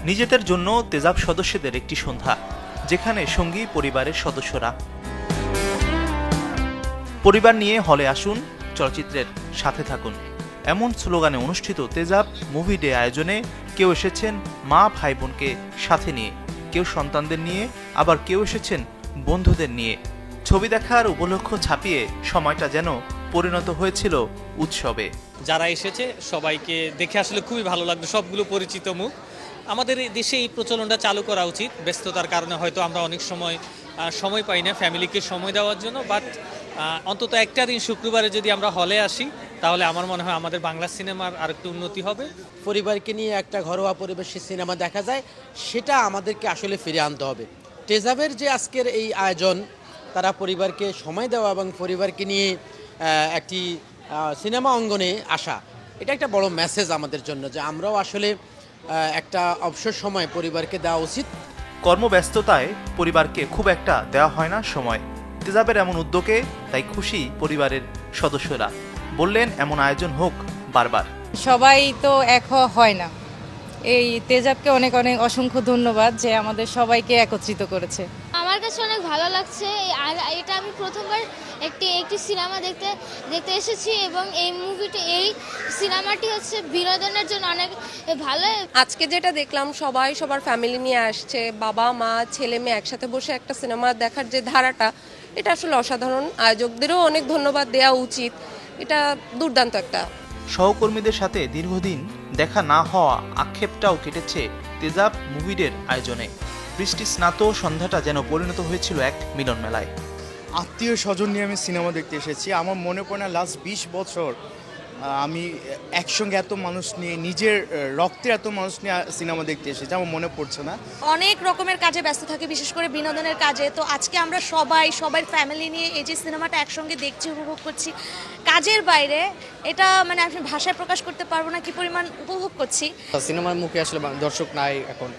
নিজেদের জন্য তেজাব সদস্যদের একটি সন্ধ্যা, যেখানে সঙ্গী পরিবারের সদস্যরা। পরিবার নিয়ে হলে আসুন, চলচ্চিত্রের সাথে থাকুন, এমন স্লোগানে অনুষ্ঠিত তেজাব মুভি ডে আয়োজনে কেউ এসেছেন মা ভাই বোনকে সাথে নিয়ে, কেউ সন্তানদের নিয়ে, আবার কেউ এসেছেন বন্ধুদের নিয়ে। ছবি দেখার উপলক্ষ ছাপিয়ে সময়টা যেন পরিণত হয়েছিল উৎসবে। যারা এসেছে সবাইকে দেখে আসলে খুবই ভালো লাগলো, সবগুলো পরিচিত মুখ। আমাদের দেশে এই প্রচলনটা চালু করা উচিত। ব্যস্ততার কারণে হয়তো আমরা অনেক সময় পাই না ফ্যামিলিকে সময় দেওয়ার জন্য, বাট অন্তত একটা দিন শুক্রবারে যদি আমরা হলে আসি তাহলে আমার মনে হয় আমাদের বাংলা সিনেমার আরেকটু উন্নতি হবে। পরিবারকে নিয়ে একটা ঘরোয়া পরিবেশে সিনেমা দেখা যায়, সেটা আমাদেরকে আসলে ফিরে আনতে হবে। তেজাবের যে আজকের এই আয়োজন, তারা পরিবারকে সময় দেওয়া এবং পরিবারকে নিয়ে একটি সিনেমা অঙ্গনে আসা, এটা একটা বড় মেসেজ আমাদের জন্য, যে আমরাও আসলে একটা অবসর সময় পরিবারকে দেওয়া উচিত। কর্মব্যস্ততায় পরিবারকে খুব একটা দেওয়া হয় না সময়। তেজাবের এমন উদ্যোগে তাই খুশি পরিবারের সদস্যরা, বললেন এমন আয়োজন হোক বারবার। সবাই তো এক হয় না, এই তেজাবকে অনেক অনেক অসংখ্য ধন্যবাদ যে আমাদের সবাইকে একত্রিত করেছে। আমার কাছে অনেক ভালো লাগছে, এটা আমি প্রথমবার একটি সিনেমা দেখতে এসেছি এবং এই সিনেমাটি হচ্ছে বিনোদনের জন্য অনেক ভালো। আজকে যেটা দেখলাম, সবাই সবার ফ্যামিলি নিয়ে আসছে, বাবা মা ছেলে মেয়ে একসাথে বসে একটা সিনেমা দেখার যে ধারাটা, এটা আসলে অসাধারণ। আয়োজকদেরও অনেক ধন্যবাদ দেওয়া উচিত, এটা দুর্দান্ত একটা। সহকর্মীদের সাথে দীর্ঘদিন দেখা না হওয়া আক্ষেপটাও কেটেছে তেজাব মুভি ডের আয়োজনে। বৃষ্টি স্নাত সন্ধ্যাটা যেন পরিণত হয়েছিল এক মিলন মেলায়। আত্মীয় স্বজন নিয়ে আমি সিনেমা দেখতে এসেছি। আমার মনে পড়ে না লাস্ট 20 বছর আমি একসঙ্গে এত মানুষ নিয়ে, নিজের রক্তের এত মানুষ নিয়ে সিনেমা দেখতে এসেছি, আমার মনে পড়ছে না। অনেক রকমের কাজে ব্যস্ত থাকে, বিশেষ করে বিনোদনের কাজে। তো আজকে আমরা সবার ফ্যামিলি নিয়ে এই যে সিনেমাটা একসঙ্গে দেখছি, উপভোগ করছি কাজের বাইরে, এটা মানে আমি ভাষায় প্রকাশ করতে পারবো না কি পরিমাণ উপভোগ করছি। সিনেমার মুখে আসলে দর্শক নাই এখন,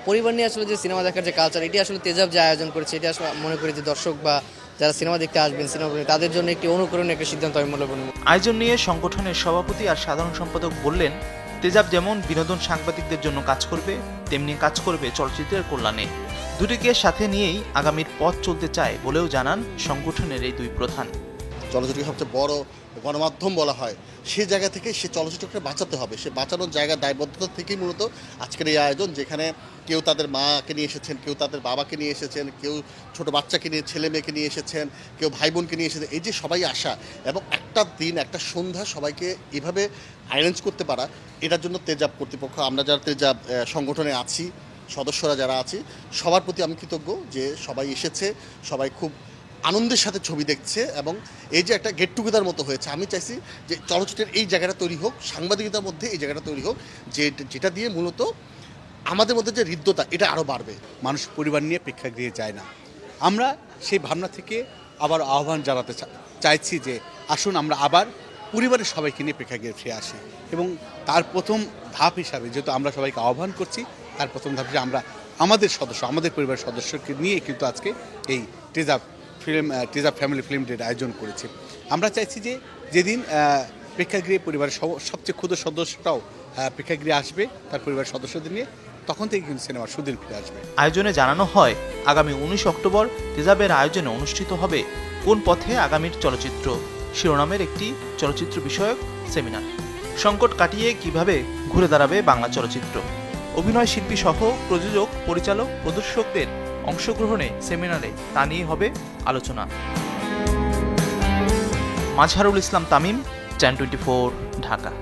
পরিবার নিয়ে আসলে যে সিনেমা দেখার যে কালচার, এটি আসলে তেজাব যে আয়োজন করেছে, এটা আসলে মনে করি যে দর্শক বা যারা সিনেমা দেখতে আসবেন, সিনেমা তাদের জন্য একটি অনুকরণীয় একটা সিদ্ধান্ত আমি মনে করি। আয়োজন নিয়ে সংগঠনের সভাপতি আর সাধারণ সম্পাদক বললেন, তেজাব যেমন বিনোদন সাংবাদিকদের জন্য কাজ করবে, তেমনি কাজ করবে চলচ্চিত্রের কল্যাণে। দুটিকে সাথে নিয়েই আগামীর পথ চলতে চায় বলেও জানান সংগঠনের এই দুই প্রধান। চলচ্চিত্রকে সবচেয়ে বড় গণমাধ্যম বলা হয়, সেই জায়গা থেকে সে চলচ্চিত্রকে বাঁচাতে হবে। সে বাঁচানোর জায়গার দায়বদ্ধতা থেকেই মূলত আজকের এই আয়োজন, যেখানে কেউ তাদের মাকে নিয়ে এসেছেন, কেউ তাদের বাবাকে নিয়ে এসেছেন, কেউ ছোট বাচ্চাকে নিয়ে, ছেলে মেয়েকে নিয়ে এসেছেন, কেউ ভাই বোনকে নিয়ে এসেছেন। এই যে সবাই আসা এবং একটা দিন, একটা সন্ধ্যা সবাইকে এভাবে অ্যারেঞ্জ করতে পারা, এটার জন্য তেজাব কর্তৃপক্ষ, আমরা যারা তেজাব সংগঠনে আছি, সদস্যরা যারা আছি, সবার প্রতি আমি কৃতজ্ঞ যে সবাই এসেছে, সবাই খুব আনন্দের সাথে ছবি দেখছে এবং এই যে একটা গেট টুগেদার মতো হয়েছে। আমি চাইছি যে চলচ্চিত্রের এই জায়গাটা তৈরি হোক, সাংবাদিকতার মধ্যে এই জায়গাটা তৈরি হোক, যেটা দিয়ে মূলত আমাদের মধ্যে যে হৃদ্যতা, এটা আরও বাড়বে। মানুষ পরিবার নিয়ে প্রেক্ষাগৃহে যায় না, আমরা সেই ভাবনা থেকে আবার আহ্বান জানাতে চাইছি যে আসুন আমরা আবার পরিবারের সবাইকে নিয়ে প্রেক্ষাগৃহে ফিরে আসি। এবং তার প্রথম ধাপ হিসাবে, যেহেতু আমরা সবাইকে আহ্বান করছি, তার প্রথম ধাপ হিসেবে আমরা আমাদের পরিবারের সদস্যকে নিয়ে কিন্তু আজকে এই তেজাব ফ্যামিলি ফিল্ম ডের আয়োজন করেছি। আমরা চাইছি যে যেদিন প্রেক্ষাগৃহে পরিবারের সবচেয়ে ক্ষুদ্র সদস্যটাও প্রেক্ষাগৃহে আসবে তার পরিবারের সদস্যদের নিয়ে, তখন থেকে কিন্তু সিনেমার সুদিন ফিরে আসবে। আয়োজনে জানানো হয়, আগামী 19 অক্টোবর তেজাবের আয়োজনে অনুষ্ঠিত হবে কোন পথে আগামীর চলচ্চিত্র শিরোনামের একটি চলচ্চিত্র বিষয়ক সেমিনার। সংকট কাটিয়ে কিভাবে ঘুরে দাঁড়াবে বাংলা চলচ্চিত্র। অভিনয় শিল্পী সহ প্রযোজক, পরিচালক, প্রদর্শকদের অংশগ্রহণে সেমিনারে তা নিয়ে হবে আলোচনা। মাজহারুল ইসলাম তামিম, চ্যানেল 24, ঢাকা।